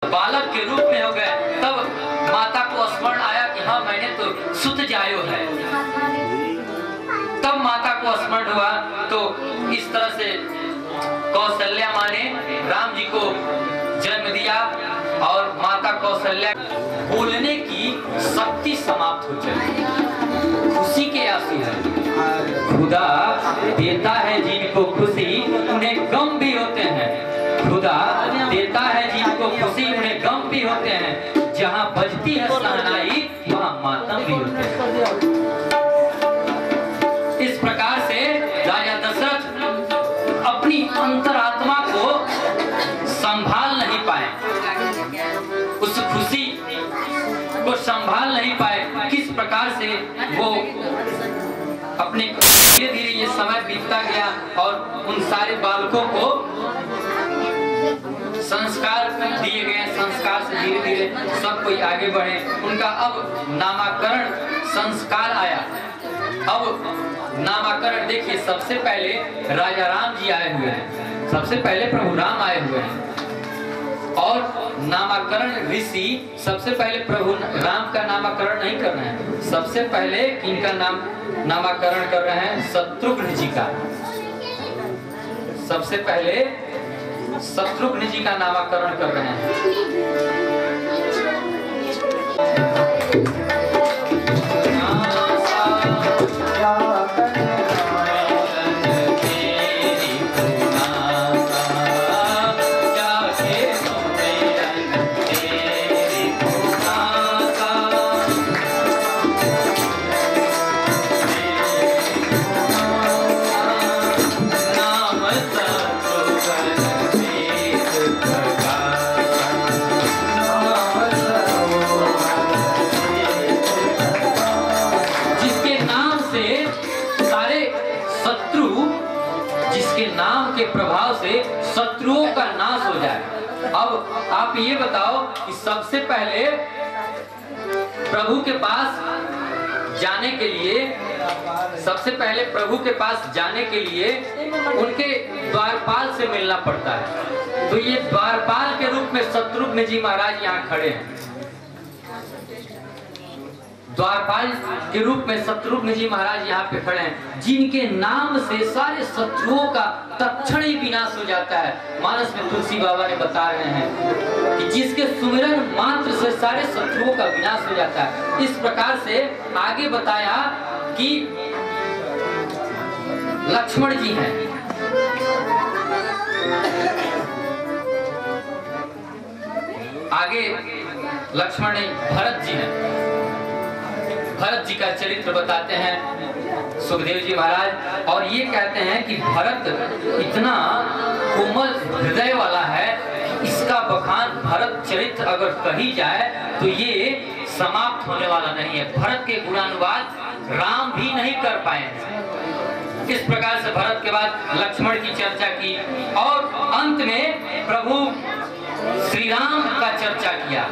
बालक के रूप में हो गए, तब माता को स्मरण आया कि हाँ मैंने तो सुत जायो है। तब माता को स्मरण हुआ। तो इस तरह से कौशल्या माँ ने राम जी को जन्म दिया और माता कौशल्या बोलने की शक्ति समाप्त हो चली। खुशी के आंसू है। खुदा देता है जिनको खुशी उन्हें गम भी होते हैं। खुदा देता है जिनको खुशी उन्हें गम भी होते हैं। जहाँ बजती है शहनाई वहाँ मातम भी होते हैं। इस प्रकार से राजा दशरथ अपनी अंतरात्मा को संभाल नहीं पाए, उस खुशी को संभाल नहीं पाए। किस प्रकार से वो अपने धीरे धीरे ये समय बीतता गया और उन सारे बालकों को संस्कार दिए गए। संस्कार से धीरे धीरे सब कोई आगे बढ़े। उनका अब नामाकरण संस्कार आया। अब नामाकरण देखिए, सबसे पहले राजा राम जी आए हुए हैं, सबसे पहले प्रभु राम आए हुए हैं और नामाकरण ऋषि सबसे पहले प्रभु राम का नामाकरण नहीं कर रहे हैं। सबसे पहले किनका नामाकरण कर रहे हैं? शत्रुघ्न जी का। सबसे पहले शत्रुघ्न जी का नामाकरण कर रहे हैं। के प्रभाव से शत्रुओं का नाश हो जाए। अब आप ये बताओ कि सबसे पहले प्रभु के पास जाने के लिए, सबसे पहले प्रभु के पास जाने के लिए उनके द्वारपाल से मिलना पड़ता है। तो ये द्वारपाल के रूप में शत्रुघ्न जी महाराज यहाँ खड़े हैं। द्वारपाल के रूप में शत्रुघ्न जी महाराज यहाँ पे खड़े हैं, जिनके नाम से सारे शत्रुओं का तत्क्षण ही विनाश हो जाता है। मानस में तुलसी बाबा ने बता रहे हैं कि जिसके सुमिरन मात्र से सारे शत्रुओं का विनाश हो जाता है। इस प्रकार से आगे बताया कि लक्ष्मण जी हैं, आगे लक्ष्मण भरत जी हैं। भरत जी का चरित्र बताते हैं सुखदेव जी महाराज और ये कहते हैं कि भरत इतना कोमल हृदय वाला है, इसका बखान भरत चरित्र अगर कही जाए तो ये समाप्त होने वाला नहीं है। भरत के गुणानुवाद राम भी नहीं कर पाए। इस प्रकार से भरत के बाद लक्ष्मण की चर्चा की और अंत में प्रभु श्री राम का चर्चा किया।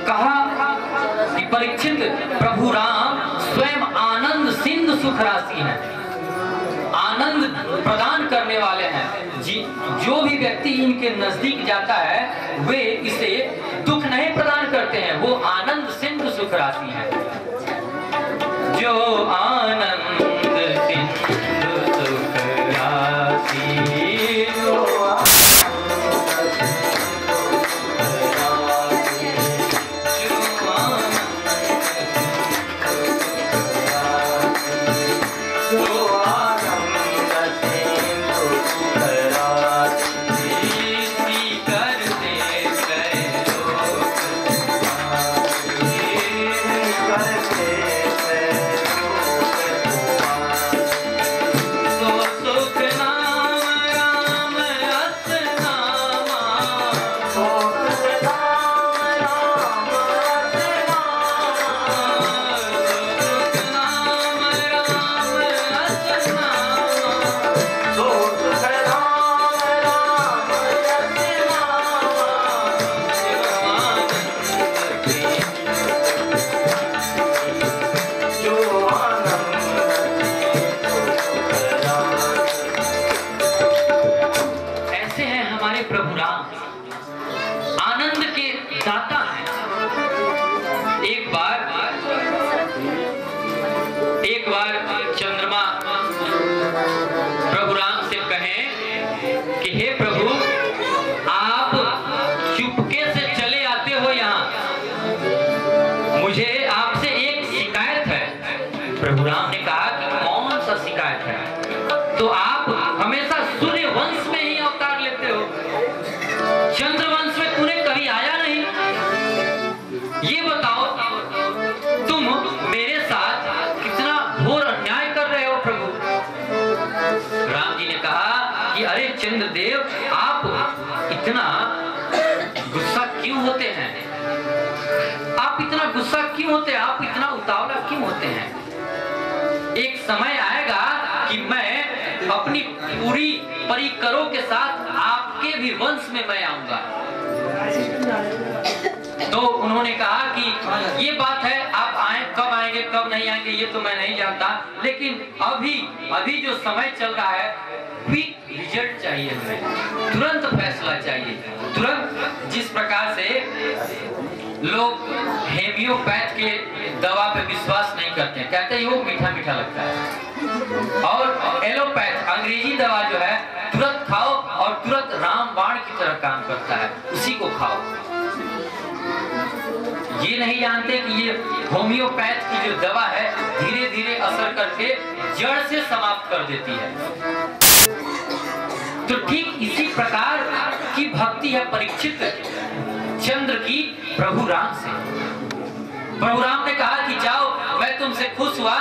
कहा कि परीक्षित प्रभु राम स्वयं आनंद सिंधु सुख राशि हैं, आनंद प्रदान करने वाले हैं। जो भी व्यक्ति इनके नजदीक जाता है वे इसे दुख नहीं प्रदान करते हैं, वो आनंद सिंधु सुख राशि हैं। जो आनंद सिंधु सुख राशि क्यों होते हैं? आप इतना उतावला क्यों होते हैं? एक समय आएगा कि मैं अपनी पूरी परिकरों के साथ आपके भी वंश में मैं आऊंगा। तो उन्होंने कहा कि ये बात है, आप आए, कब आएंगे कब नहीं आएंगे ये तो मैं नहीं जानता, लेकिन अभी जो समय चल रहा है, क्विक रिजल्ट चाहिए हमें, तुरंत फैसला चाहिए, तुरंत। जिस प्रकार से लोग हेमियोपैथ के दवा पे विश्वास नहीं करते, कहते हैं वो मीठा मीठा लगता है, और एलोपैथ अंग्रेजी दवा जो है तुरंत खाओ और तुरंत रामबाण की तरह काम करता है, उसी को खाओ। ये नहीं जानते कि ये होम्योपैथ की जो दवा है धीरे धीरे असर करके जड़ से समाप्त कर देती है। तो ठीक इसी प्रकार की भक्ति है परीक्षित चंद्र की प्रभु राम से। प्रभु राम ने कहा कि जाओ, मैं तुमसे खुश हुआ।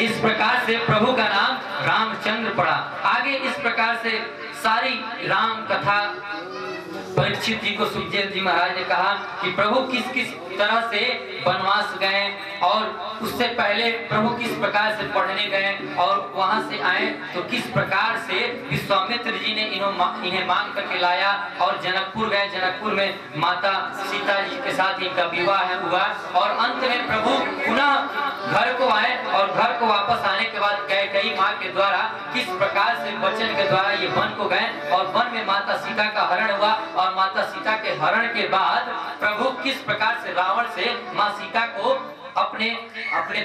इस प्रकार से प्रभु का नाम रामचंद्र पड़ा। आगे इस प्रकार से सारी राम कथा परीक्षित जी को सुखदेव जी महाराज ने कहा कि प्रभु किस किस तरह से वनवास गए और उससे पहले प्रभु किस प्रकार से पढ़ने गए और वहां से आए तो किस प्रकार से विश्वामित्र जी ने इन्हें मांग करके लाया और जनकपुर गए। जनकपुर में माता सीता जी के साथ इनका विवाह हुआ और अंत में प्रभु पुनः घर को आए और घर को वापस आने के बाद कैकेयी माँ के द्वारा किस प्रकार से वचन के द्वारा ये वन को गए और वन में माता सीता का हरण हुआ और माता सीता के हरण के बाद प्रभु किस प्रकार से रावण से माँ सीता को अपने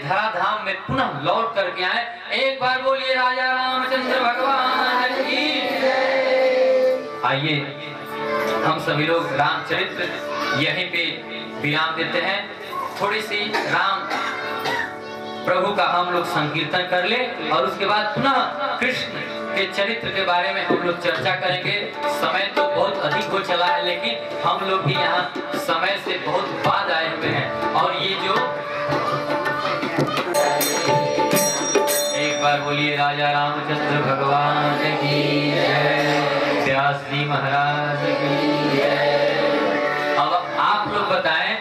धराधाम में पुनः लौट करके आए। एक बार बोलिए राजा रामचंद्र भगवान की। आइए हम सभी लोग रामचरित्र यहीं पे विराम देते हैं। थोड़ी सी राम प्रभु का हम लोग संकीर्तन कर ले और उसके बाद पुनः कृष्ण के चरित्र के बारे में हम लोग चर्चा करेंगे। समय तो बहुत अधिक हो चला है, लेकिन हम लोग भी यहाँ समय से बहुत बाद आए हुए हैं। और ये जो एक बार बोलिए राजा रामचंद्र भगवान की जय, व्यास जी महाराज की जय। अब आप लोग बताएं,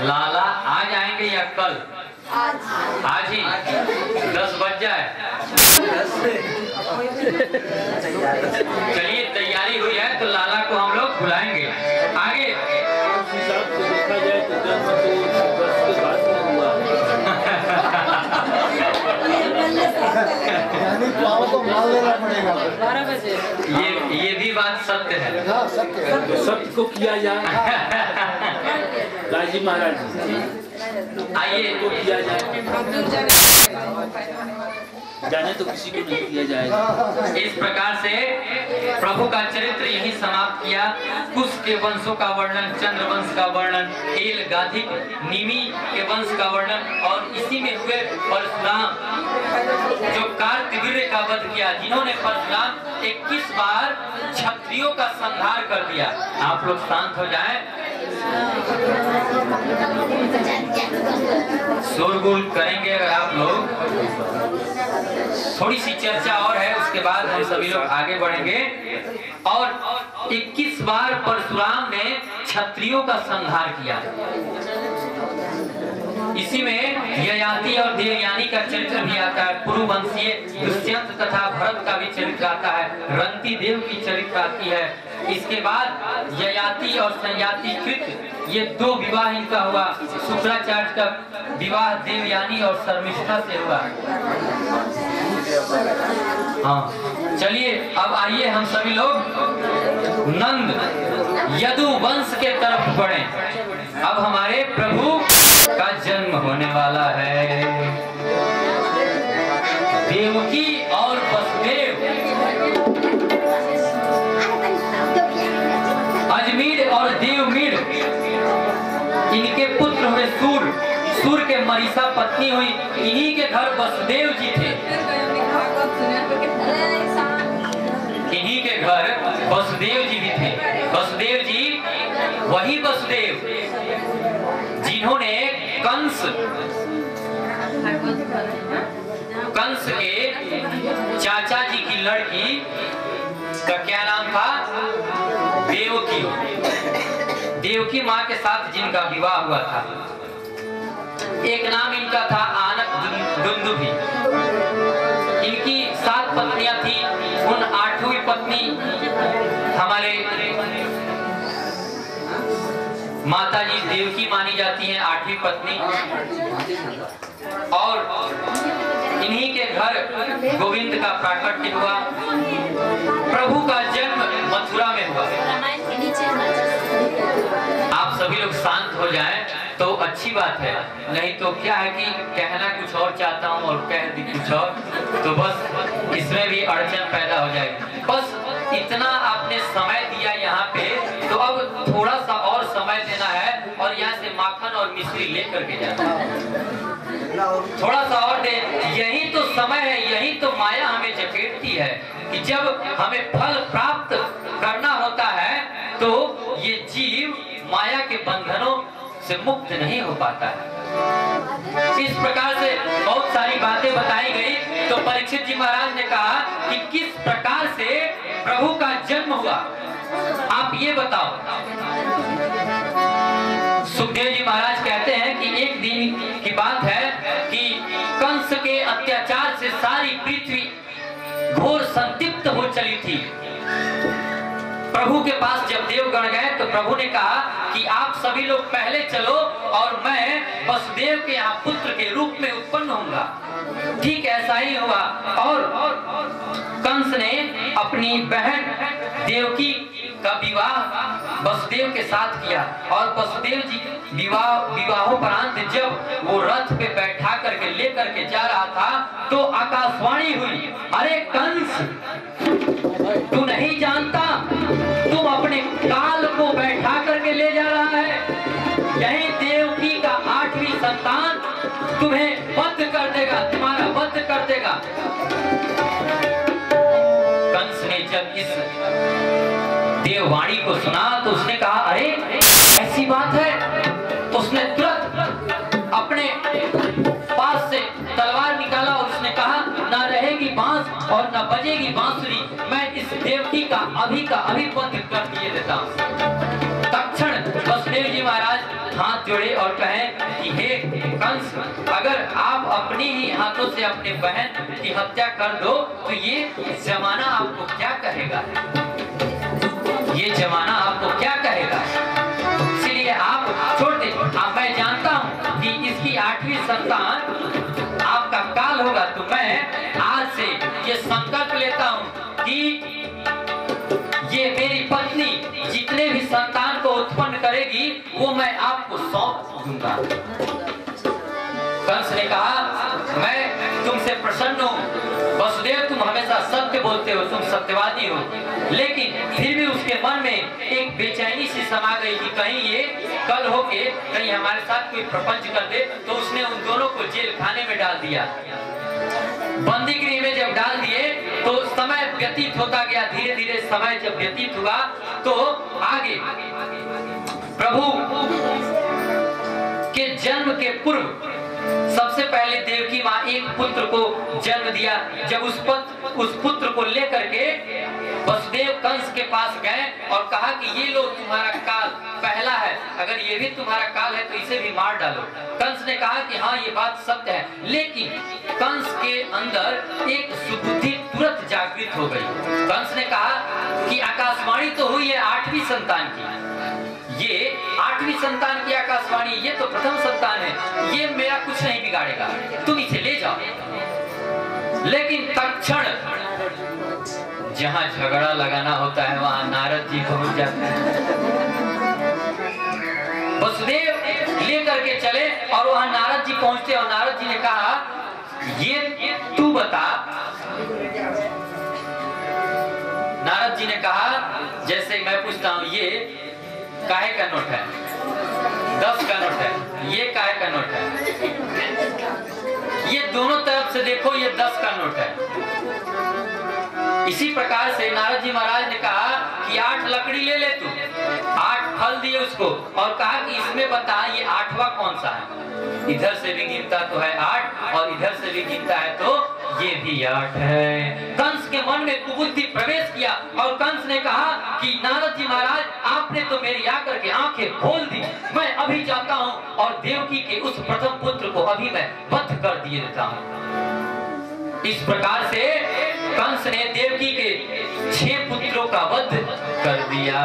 लाला आज आएंगे या कल? आज ही 10 बज जाए। चलिए तैयारी हुई है तो लाला को हम लोग बुलाएंगे। आगे ये भी बात सत्य है, सत्य को किया जाए। राजी महाराज आइए को किया जाए, जाने तो किसी को नहीं किया जाएगा। इस प्रकार से प्रभु का चरित्र यही समाप्त किया। कुश के वंशों का वर्णन, चंद्र वंश का वर्णन, एल गाधिक निमि के वंश का वर्णन और इसी में हुए परशुराम जो कार्तवीर्य का वध किया, जिन्होंने परशुराम 21 बार क्षत्रियों का संहार कर दिया। आप लोग शांत हो जाएं, शोरगुल करेंगे अगर आप लोग। थोड़ी सी चर्चा और है, उसके बाद हम सभी लोग आगे बढ़ेंगे। और 21 बार परशुराम ने क्षत्रियों का संहार किया। इसी में ययाति और देवयानी का चरित्र भी आता है, पुरुवंशीय दुष्यंत तथा भरत का भी चरित्र आता है, रंती देव की चरित्र आती है। इसके बाद ययाति और संयाति कृत ये 2 विवाह इनका हुआ। शुक्राचार्य का विवाह देवयानी और शर्मिष्ठा से हुआ। हाँ चलिए अब आइए हम सभी लोग नंद यदु वंश के तरफ बढ़े। अब हमारे प्रभु का जन्म होने वाला है। देवकी और वसुदेव, अजमीर और देवमीर, इनके पुत्र हुए सूर। सूर के मरीसा पत्नी हुई। इन्हीं के घर वसुदेव जी थे। इन्हीं के घर वसुदेव जी भी थे। वसुदेव जी वसुदेव, जिन्होंने कंस के चाचा जी की लड़की का क्या नाम था, देवकी, देवकी माँ के साथ जिनका विवाह हुआ था। एक नाम इनका था आनक दुंदुभी। इनकी 7 पत्नियां थी। उन 8वीं पत्नी हमारे माता जी देवकी मानी जाती हैं, 8वीं पत्नी। और इन्हीं के घर गोविंद का प्राकट्य हुआ। प्रभु का जन्म मथुरा में हुआ। आप सभी लोग शांत हो जाएं तो अच्छी बात है, नहीं तो क्या है कि कहना कुछ और चाहता हूँ और कह दी कुछ और, तो बस इसमें भी अड़चन पैदा हो जाएगी। बस इतना आपने समय दिया यहाँ पे, तो अब थोड़ा सा और समय देना है और यहाँ से माखन और मिश्री लेकर के जाना है। थोड़ा सा और दे, यही तो समय है, यही तो माया हमें जकेटती है कि जब हमें फल प्राप्त करना होता है तो ये जीव माया के बंधनों से मुक्त नहीं हो पाता है। इस प्रकार से बहुत सारी बातें बताई गई। तो परीक्षित जी महाराज ने कहा कि किस प्रकार से प्रभु का जन्म हुआ, आप ये बताओ। सुखदेव जी महाराज कहते हैं कि एक दिन की बात है कि कंस के अत्याचार से सारी पृथ्वी घोर संतप्त हो चली थी। प्रभु के पास जब देवगण गए तो प्रभु ने कहा कि आप सभी लोग पहले चलो और मैं वसुदेव के यहाँ पुत्र के रूप में उत्पन्न होऊंगा। ठीक ऐसा ही हुआ और कंस ने अपनी बहन देवकी का विवाह वसुदेव के साथ किया। और वसुदेव जी विवाहोपरांत जब वो रथ पे बैठा करके लेकर के जा रहा था तो आकाशवाणी हुई, अरे कंस, तू नहीं जानता तुम अपने काल को बैठा करके ले जा रहा है। यही देवकी का 8वीं संतान तुम्हें बंद कर देगा, तुम्हारा बंद कर देगा। कंस ने जब इस देववाणी को सुना तो उसने कहा, अरे ऐसी बात है। तो उसने तुरंत अपने पास से तलवार निकाला और उसने कहा, ना रहेगी बांस और ना बजेगी बांसुरी, मैं इस देवकी का अभी बंद कर दिए देता हूँ। तत्क्षण वसुदेव जी महाराज हाथ जोड़े और कहें कि हे कंस, अगर आप अपनी ही हाथों से अपने बहन की हत्या कर दो तो ये जमाना आपको क्या कहेगा, ये जमाना आपको क्या कहेगा। इसलिए आप छोड़ दे। अब मैं जानता हूँ कि इसकी 8वीं संतान आपका काल होगा, तो मैं आज से ये संकल्प लेता हूँ कि ये मेरी पत्नी जितने भी संतान को उत्पन्न करेगी वो मैं आपको सौंप दूंगा। कंस ने कहा, मैं तुमसे प्रसन्न हूँ वसुदेव, तुम हमेशा सत्य बोलते हो, तुम सत्यवादी हो। लेकिन फिर भी उसके मन में एक बेचैनी सी समा गई कि कहीं ये कल होके कहीं हमारे साथ कोई प्रपंच कर दे। तो उसने उन दोनों को जेल खाने में डाल दिया। बंदी गृह में जब डाल दिए तो समय व्यतीत होता गया। धीरे धीरे समय जब व्यतीत हुआ तो आगे प्रभु के जन्म के पूर्व सबसे पहले देवकी माँ एक पुत्र को जन्म दिया। जब उस पुत्र को लेकर के वसुदेव कंस के पास गए और कहा कि ये लो तुम्हारा काल पहला है, अगर ये भी तुम्हारा काल है तो इसे भी मार डालो। कंस ने कहा कि हाँ ये बात सत्य है। लेकिन कंस के अंदर एक सुबुद्धि तुरंत जागृत हो गई। कंस ने कहा कि आकाशवाणी तो हुई है 8वीं संतान की, ये 8वीं संतान की आकाशवाणी, ये तो प्रथम संतान है, ये मेरा कुछ नहीं बिगाड़ेगा, तुम इसे ले जाओ। लेकिन तत्क्षण जहां झगड़ा लगाना होता है वहां नारद जी पहुंच जाते हैं। वसुदेव लेकर के चले और वहां नारद जी पहुंचते और नारद जी ने कहा, ये तू बता। नारद जी ने कहा, जैसे मैं पूछता हूं, ये काहे का नोट है? 10 का नोट है। ये काहे का नोट है? ये दोनों तरफ से देखो, ये 10 का नोट है। इसी प्रकार से नारद जी महाराज ने कहा कि 8 लकड़ी ले ले तू, 8 फल दिए उसको और कहा कि इसमें बता ये 8वां कौन सा है। इधर से भी गिनता तो है 8 और इधर से भी गिनता है तो ये भी 8 है। कंस के मन में कुबुद्धि प्रवेश किया और कंस ने कहा कि नारद जी महाराज आपने तो मेरी आकर के आंखें खोल दी, मैं अभी जाता हूँ और देवकी के उस प्रथम पुत्र को अभी मैं वध कर दिए देता हूँ। इस प्रकार से कंस ने देवकी के 6 पुत्रों का वध कर दिया।